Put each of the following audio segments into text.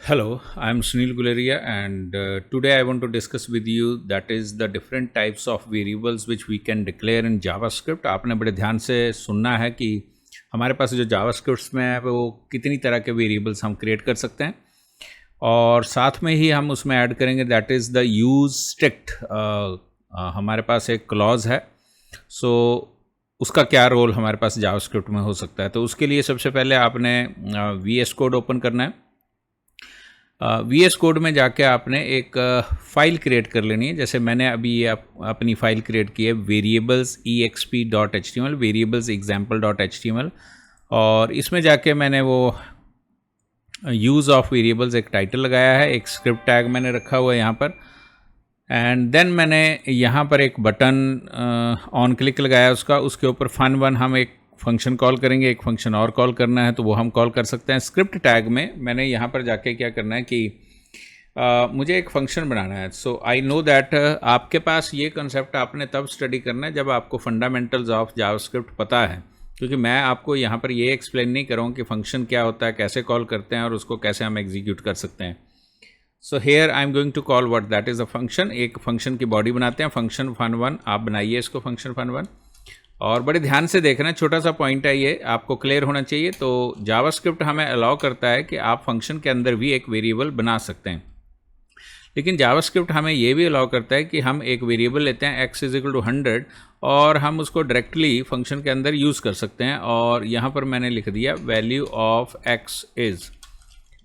Hello, I am Sunil Guleria, and today I want to discuss with you that is the different types of variables which we can declare in JavaScript. आपने बड़े ध्यान से सुनना है कि हमारे पास जो JavaScript में है वो कितनी तरह के वेरिएबल्स हम क्रिएट कर सकते हैं, और साथ में ही हम उसमें ऐड करेंगे that is the use strict. हमारे पास एक क्लॉज है, सो उसका क्या रोल हमारे पास JavaScript में हो सकता है। तो उसके लिए सबसे पहले आपने VS कोड ओपन करना है। VS कोड में जाके आपने एक फ़ाइल क्रिएट कर लेनी है। जैसे मैंने अभी ये अपनी फ़ाइल क्रिएट की है variables exp.html, variables example.html, और इसमें जाके मैंने वो यूज़ ऑफ वेरिएबल्स एक टाइटल लगाया है, एक स्क्रिप्ट टैग मैंने रखा हुआ है यहाँ पर, एंड देन मैंने यहाँ पर एक बटन ऑन क्लिक लगाया उसके ऊपर fun1 हम एक फंक्शन कॉल करेंगे, एक फंक्शन और कॉल करना है तो वो हम कॉल कर सकते हैं। स्क्रिप्ट टैग में मैंने यहाँ पर जाके क्या करना है कि मुझे एक फंक्शन बनाना है। सो आई नो दैट आपके पास ये कंसेप्ट आपने तब स्टडी करना है जब आपको फंडामेंटल्स ऑफ जावास्क्रिप्ट पता है, क्योंकि मैं आपको यहाँ पर ये एक्सप्लेन नहीं करूँ कि फंक्शन क्या होता है, कैसे कॉल करते हैं और उसको कैसे हम एग्जीक्यूट कर सकते हैं। So here I am going to call what that is a function. एक फंक्शन की बॉडी बनाते हैं, फंक्शन fun1। आप बनाइए इसको फंक्शन fun1, और बड़े ध्यान से देखना, छोटा सा पॉइंट है ये, आपको क्लियर होना चाहिए। तो जावास्क्रिप्ट हमें अलाउ करता है कि आप फंक्शन के अंदर भी एक वेरिएबल बना सकते हैं, लेकिन जावास्क्रिप्ट हमें ये भी अलाउ करता है कि हम एक वेरिएबल लेते हैं x = 100 और हम उसको डायरेक्टली फंक्शन के अंदर यूज़ कर सकते हैं। और यहाँ पर मैंने लिख दिया वैल्यू ऑफ x इज़,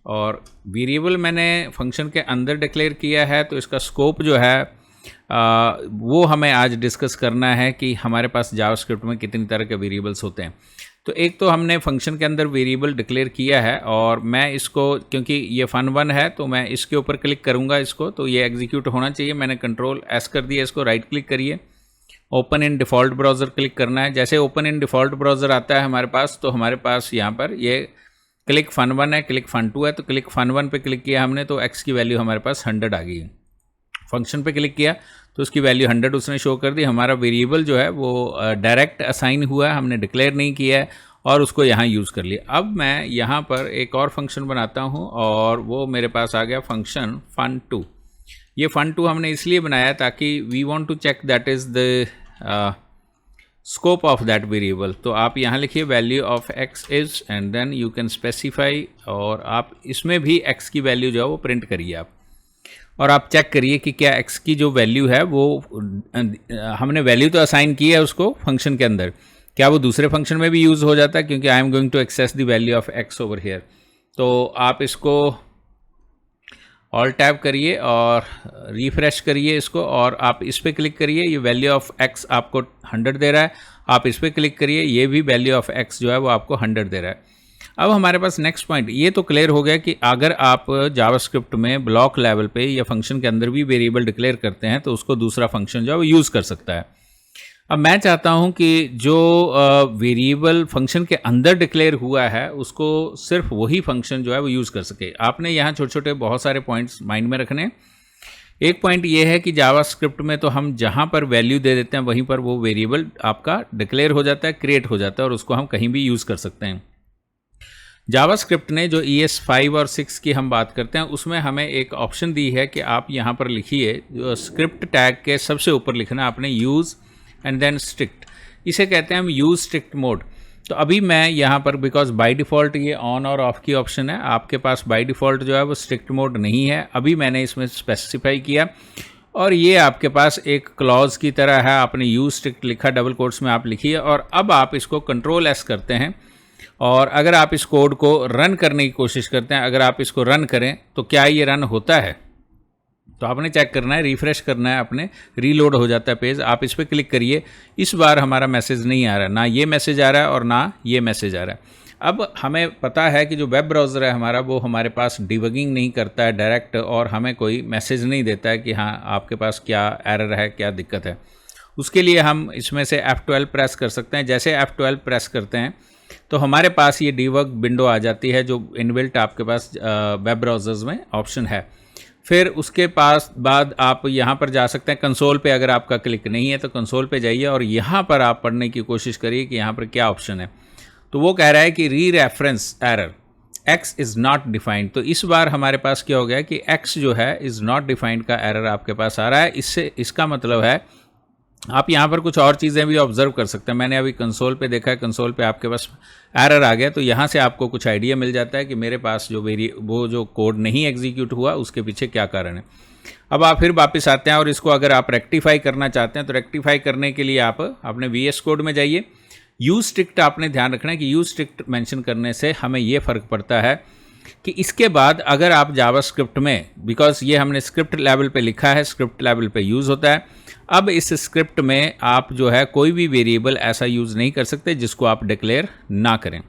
और वेरिएबल मैंने फंक्शन के अंदर डिक्लेयर किया है, तो इसका स्कोप जो है वो हमें आज डिस्कस करना है कि हमारे पास जावास्क्रिप्ट में कितनी तरह के वेरिएबल्स होते हैं। तो एक तो हमने फंक्शन के अंदर वेरिएबल डिक्लेयर किया है, और मैं इसको, क्योंकि ये fun1 है तो मैं इसके ऊपर क्लिक करूंगा इसको, तो ये एग्जीक्यूट होना चाहिए। मैंने Ctrl+S कर दिया, इसको राइट क्लिक करिए, open in default browser click करना है। जैसे ओपन इन डिफ़ॉल्ट ब्राउज़र आता है हमारे पास, तो हमारे पास यहाँ पर ये क्लिक fun1 है, क्लिक fun2 है। तो क्लिक fun1 पे क्लिक किया हमने तो x की वैल्यू हमारे पास 100 आ गई है। फंक्शन पे क्लिक किया तो उसकी वैल्यू 100 उसने शो कर दी। हमारा वेरिएबल जो है वो डायरेक्ट असाइन हुआ है, हमने डिक्लेयर नहीं किया है और उसको यहाँ यूज़ कर लिया। अब मैं यहाँ पर एक और फंक्शन बनाता हूँ और वो मेरे पास आ गया फंक्शन fun2। ये fun2 हमने इसलिए बनाया ताकि we want to check that is the scope of that variable. तो आप यहाँ लिखिए value of x is, and then you can specify, और आप इसमें भी x की वैल्यू जो है वो प्रिंट करिए आप, और आप चेक करिए कि क्या x की जो वैल्यू है वो हमने वैल्यू तो असाइन की है उसको फंक्शन के अंदर, क्या वो दूसरे फंक्शन में भी यूज़ हो जाता है, क्योंकि I am going to access the value of x over here. तो आप इसको ऑल्ट टैब करिए और रिफ्रेश करिए इसको, और आप इस पर क्लिक करिए, ये वैल्यू ऑफ x आपको 100 दे रहा है। आप इस पर क्लिक करिए, ये भी वैल्यू ऑफ x जो है वो आपको 100 दे रहा है। अब हमारे पास नेक्स्ट पॉइंट ये तो क्लियर हो गया कि अगर आप जावास्क्रिप्ट में ब्लॉक लेवल पे या फंक्शन के अंदर भी वेरिएबल डिक्लेयर करते हैं तो उसको दूसरा फंक्शन जो है वो यूज़ कर सकता है। अब मैं चाहता हूं कि जो वेरिएबल फंक्शन के अंदर डिक्लेयर हुआ है उसको सिर्फ वही फंक्शन जो है वो यूज़ कर सके। आपने यहाँ छोटे छोटे बहुत सारे पॉइंट्स माइंड में रखने। एक पॉइंट ये है कि जावास्क्रिप्ट में तो हम जहाँ पर वैल्यू दे देते हैं वहीं पर वो वेरिएबल आपका डिक्लेयर हो जाता है, क्रिएट हो जाता है, और उसको हम कहीं भी यूज़ कर सकते हैं। जावास्क्रिप्ट ने जो ES5 और 6 की हम बात करते हैं उसमें हमें एक ऑप्शन दी है कि आप यहाँ पर लिखिए, जो स्क्रिप्ट टैग के सबसे ऊपर लिखना आपने यूज़ एंड देन स्ट्रिक्ट, इसे कहते हैं हम यूज़ स्ट्रिक्ट मोड। तो अभी मैं यहाँ पर, बिकॉज बाय डिफ़ॉल्ट ये ऑन और ऑफ की ऑप्शन है, आपके पास बाय डिफ़ॉल्ट जो है वो स्ट्रिक्ट मोड नहीं है, अभी मैंने इसमें स्पेसिफाई किया, और ये आपके पास एक क्लॉज की तरह है। आपने यूज़ स्ट्रिक्ट लिखा, डबल कोट्स में आप लिखिए, और अब आप इसको Ctrl+S करते हैं, और अगर आप इस कोड को रन करने की कोशिश करते हैं, अगर आप इसको रन करें तो क्या ये रन होता है, तो आपने चेक करना है, रिफ्रेश करना है, अपने रीलोड हो जाता है पेज। आप इस पर क्लिक करिए, इस बार हमारा मैसेज नहीं आ रहा, ना ये मैसेज आ रहा है और ना ये मैसेज आ रहा है। अब हमें पता है कि जो वेब ब्राउज़र है हमारा वो हमारे पास डिबगिंग नहीं करता है डायरेक्ट, और हमें कोई मैसेज नहीं देता है कि हाँ आपके पास क्या एरर है, क्या दिक्कत है। उसके लिए हम इसमें से F12 प्रेस कर सकते हैं। जैसे F12 प्रेस करते हैं तो हमारे पास ये डिबग विंडो आ जाती है, जो इनबिल्ट आपके पास वेब ब्राउज़र्स में ऑप्शन है। फिर उसके बाद आप यहाँ पर जा सकते हैं कंसोल पे। अगर आपका क्लिक नहीं है तो कंसोल पे जाइए और यहाँ पर आप पढ़ने की कोशिश करिए कि यहाँ पर क्या ऑप्शन है। तो वो कह रहा है कि री reference error, x is not defined. तो इस बार हमारे पास क्या हो गया कि x जो है इज़ नॉट डिफाइंड का एरर आपके पास आ रहा है। इससे इसका मतलब है आप यहाँ पर कुछ और चीज़ें भी ऑब्जर्व कर सकते हैं। मैंने अभी कंसोल पे देखा है, कंसोल पे आपके पास एरर आ गया, तो यहाँ से आपको कुछ आइडिया मिल जाता है कि मेरे पास जो वो जो कोड नहीं एग्जीक्यूट हुआ उसके पीछे क्या कारण है। अब आप फिर वापस आते हैं और इसको अगर आप रेक्टिफाई करना चाहते हैं तो रेक्टिफाई करने के लिए आप अपने VS कोड में जाइए। यूज स्ट्रिक्ट आपने ध्यान रखना है कि यूज स्ट्रिक्ट मेंशन करने से हमें ये फ़र्क पड़ता है कि इसके बाद अगर आप जावास्क्रिप्ट में, बिकॉज ये हमने स्क्रिप्ट लेवल पे लिखा है, स्क्रिप्ट लेवल पे यूज़ होता है, अब इस स्क्रिप्ट में आप जो है कोई भी वेरिएबल ऐसा यूज़ नहीं कर सकते जिसको आप डिक्लेयर ना करें।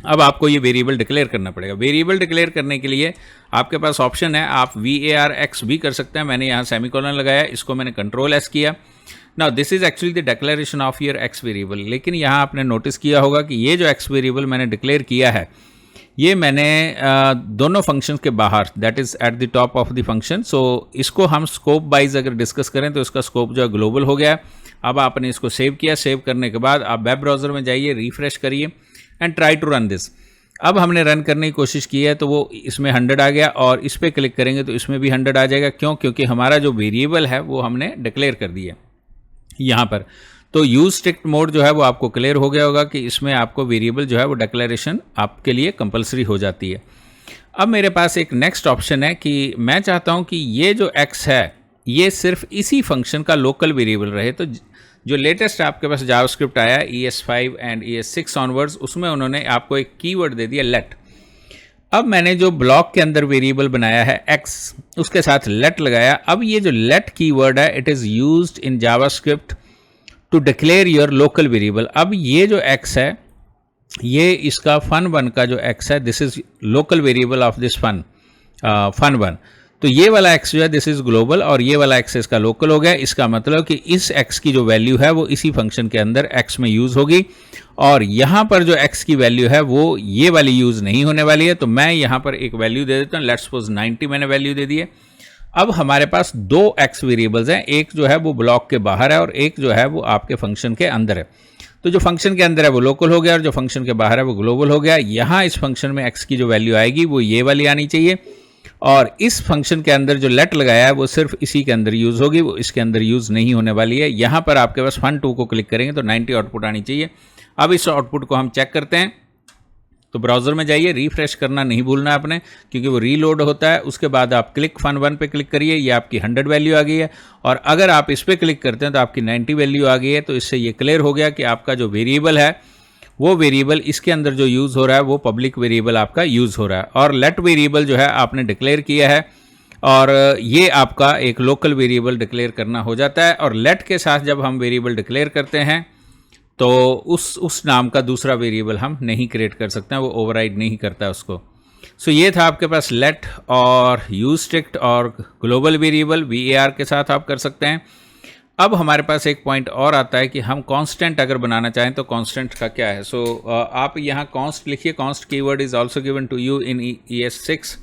अब आपको ये वेरिएबल डिक्लेयर करना पड़ेगा। वेरिएबल डिक्लेयर करने के लिए आपके पास ऑप्शन है, आप VARX भी कर सकते हैं। मैंने यहाँ सेमीकोलन लगाया, इसको मैंने कंट्रोल S किया। Now this is actually the declaration of your X variable. लेकिन यहाँ आपने नोटिस किया होगा कि ये जो X वेरिएबल मैंने डिक्लेयर किया है, ये मैंने दोनों फंक्शंस के बाहर, that is at the top of the function. So इसको हम स्कोप वाइज अगर डिस्कस करें तो इसका स्कोप जो है ग्लोबल हो गया। अब आपने इसको सेव किया, सेव करने के बाद आप वेब ब्राउज़र में जाइए, रिफ्रेश करिए and try to run this. अब हमने रन करने की कोशिश की है तो वो इसमें 100 आ गया, और इस पर क्लिक करेंगे तो इसमें भी 100 आ जाएगा। क्यों? क्योंकि हमारा जो वेरिएबल है वो हमने डिक्लेयर कर दिया यहाँ पर। तो यूज स्ट्रिक्ट मोड जो है वो आपको क्लियर हो गया होगा कि इसमें आपको वेरिएबल जो है वो डिक्लेरेशन आपके लिए कंपलसरी हो जाती है। अब मेरे पास एक नेक्स्ट ऑप्शन है कि मैं चाहता हूँ कि ये जो x है ये सिर्फ इसी फंक्शन का लोकल वेरिएबल रहे। तो जो लेटेस्ट आपके पास जावास्क्रिप्ट आया ES5 एंड ES6 ऑनवर्ड्स, उसमें उन्होंने आपको एक कीवर्ड दे दिया लेट। अब मैंने जो ब्लॉक के अंदर वेरिएबल बनाया है x, उसके साथ लेट लगाया। अब ये जो लेट कीवर्ड है, it is used in JavaScript to declare your local variable. अब ये जो x है, ये इसका fun1 का जो x है, this is local variable of this fun1। तो ये वाला x जो है दिस इज ग्लोबल, और ये वाला x इसका लोकल हो गया। इसका मतलब कि इस x की जो वैल्यू है वो इसी फंक्शन के अंदर x में यूज होगी, और यहाँ पर जो x की वैल्यू है वो ये वाली यूज नहीं होने वाली है। तो मैं यहाँ पर एक वैल्यू दे देता हूँ, लेट्स सपोज 90 मैंने वैल्यू दे दी है। अब हमारे पास दो x वेरिएबल्स हैं, एक जो है वो ब्लॉक के बाहर है और एक जो है वो आपके फंक्शन के अंदर है। तो जो फंक्शन के अंदर है वो लोकल हो गया और जो फंक्शन के बाहर है वो ग्लोबल हो गया। यहाँ इस फंक्शन में x की जो वैल्यू आएगी वो ये वाली आनी चाहिए, और इस फंक्शन के अंदर जो लेट लगाया है वो सिर्फ इसी के अंदर यूज़ होगी, वो इसके अंदर यूज़ नहीं होने वाली है। यहाँ पर आपके पास fun2 को क्लिक करेंगे तो 90 आउटपुट आनी चाहिए। अब इस आउटपुट को हम चेक करते हैं। तो ब्राउज़र में जाइए, रिफ्रेश करना नहीं भूलना आपने, क्योंकि वो रीलोड होता है। उसके बाद आप क्लिक fun1 पे क्लिक करिए, ये आपकी 100 वैल्यू आ गई है, और अगर आप इस पर क्लिक करते हैं तो आपकी 90 वैल्यू आ गई है। तो इससे ये क्लियर हो गया कि आपका जो वेरिएबल है वो वेरिएबल इसके अंदर जो यूज़ हो रहा है वो पब्लिक वेरिएबल आपका यूज़ हो रहा है, और लेट वेरिएबल जो है आपने डिक्लेयर किया है, और ये आपका एक लोकल वेरिएबल डिक्लेयर करना हो जाता है। और लेट के साथ जब हम वेरिएबल डिक्लेयर करते हैं तो उस नाम का दूसरा वेरिएबल हम नहीं क्रिएट कर सकते हैं, वो ओवरराइड नहीं करता उसको। सो ये था आपके पास लेट और यूज स्ट्रिक्ट और ग्लोबल वेरिएबल VAR के साथ आप कर सकते हैं। अब हमारे पास एक पॉइंट और आता है कि हम कांस्टेंट अगर बनाना चाहें तो कांस्टेंट का क्या है। सो आप यहाँ कांस्ट लिखिए, const keyword is also given to you in ES6।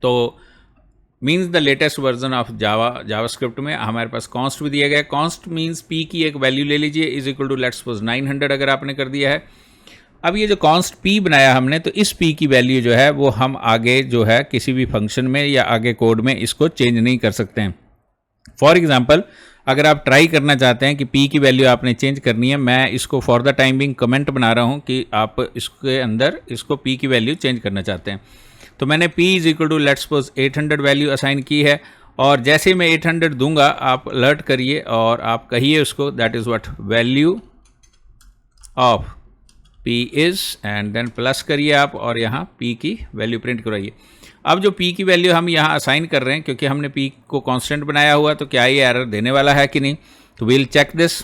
तो means the latest version of JavaScript में हमारे पास कांस्ट भी दिया गया है। कांस्ट मीन्स p की एक वैल्यू ले लीजिए, is equal to let's suppose 900 अगर आपने कर दिया है। अब ये जो कांस्ट p बनाया हमने, तो इस p की वैल्यू जो है वो हम आगे जो है किसी भी फंक्शन में या आगे कोड में इसको चेंज नहीं कर सकते हैं। फॉर एग्जाम्पल, अगर आप ट्राई करना चाहते हैं कि p की वैल्यू आपने चेंज करनी है, मैं इसको for the time being comment बना रहा हूँ कि आप इसके अंदर इसको p की वैल्यू चेंज करना चाहते हैं। तो मैंने p is equal to let's suppose 800 value assign की है, और जैसे ही मैं 800 दूंगा आप अलर्ट करिए और आप कहिए उसको that is what value of p is, and then plus करिए आप, और यहाँ p की वैल्यू प्रिंट कराइए। अब जो p की वैल्यू हम यहाँ असाइन कर रहे हैं, क्योंकि हमने p को कांस्टेंट बनाया हुआ, तो क्या ये एरर देने वाला है कि नहीं। तो वील चेक दिस,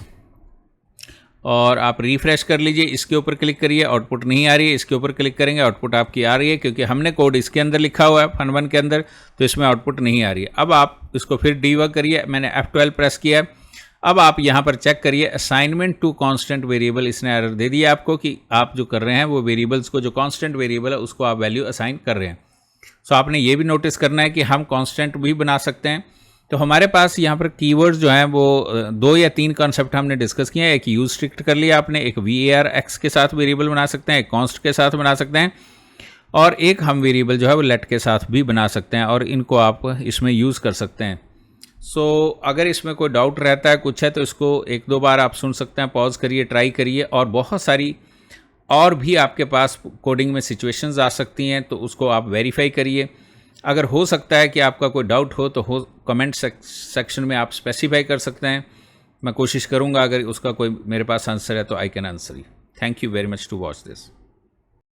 और आप रिफ्रेश कर लीजिए, इसके ऊपर क्लिक करिए, आउटपुट नहीं आ रही है। इसके ऊपर क्लिक करेंगे, आउटपुट आपकी आ रही है, क्योंकि हमने कोड इसके अंदर लिखा हुआ है fun1 के अंदर, तो इसमें आउटपुट नहीं आ रही है। अब आप इसको फिर डीबग करिए, मैंने F12 प्रेस किया। अब आप यहाँ पर चेक करिए, असाइनमेंट टू कांस्टेंट वेरिएबल, इसने एरर दे दिया आपको कि आप जो कर रहे हैं वो वेरिएबल्स को, जो कांस्टेंट वेरिएबल है उसको आप वैल्यू असाइन कर रहे हैं। सो आपने ये भी नोटिस करना है कि हम कांस्टेंट भी बना सकते हैं। तो हमारे पास यहाँ पर कीवर्ड्स जो हैं वो 2 या 3 कॉन्सेप्ट हमने डिस्कस किए हैं। एक यूज स्ट्रिक्ट कर लिया आपने, एक VARX के साथ वेरिएबल बना सकते हैं, एक कॉन्स्ट के साथ बना सकते हैं, और एक हम वेरिएबल जो है वो लेट के साथ भी बना सकते हैं और इनको आप इसमें यूज़ कर सकते हैं। अगर इसमें कोई डाउट रहता है कुछ है तो इसको एक दो बार आप सुन सकते हैं, पॉज करिए, ट्राई करिए, और बहुत सारी और भी आपके पास कोडिंग में सिचुएशंस आ सकती हैं, तो उसको आप वेरीफाई करिए। अगर हो सकता है कि आपका कोई डाउट हो तो कमेंट सेक्शन में आप स्पेसिफाई कर सकते हैं। मैं कोशिश करूंगा अगर उसका कोई मेरे पास आंसर है तो I can answer you. Thank you very much to watch this.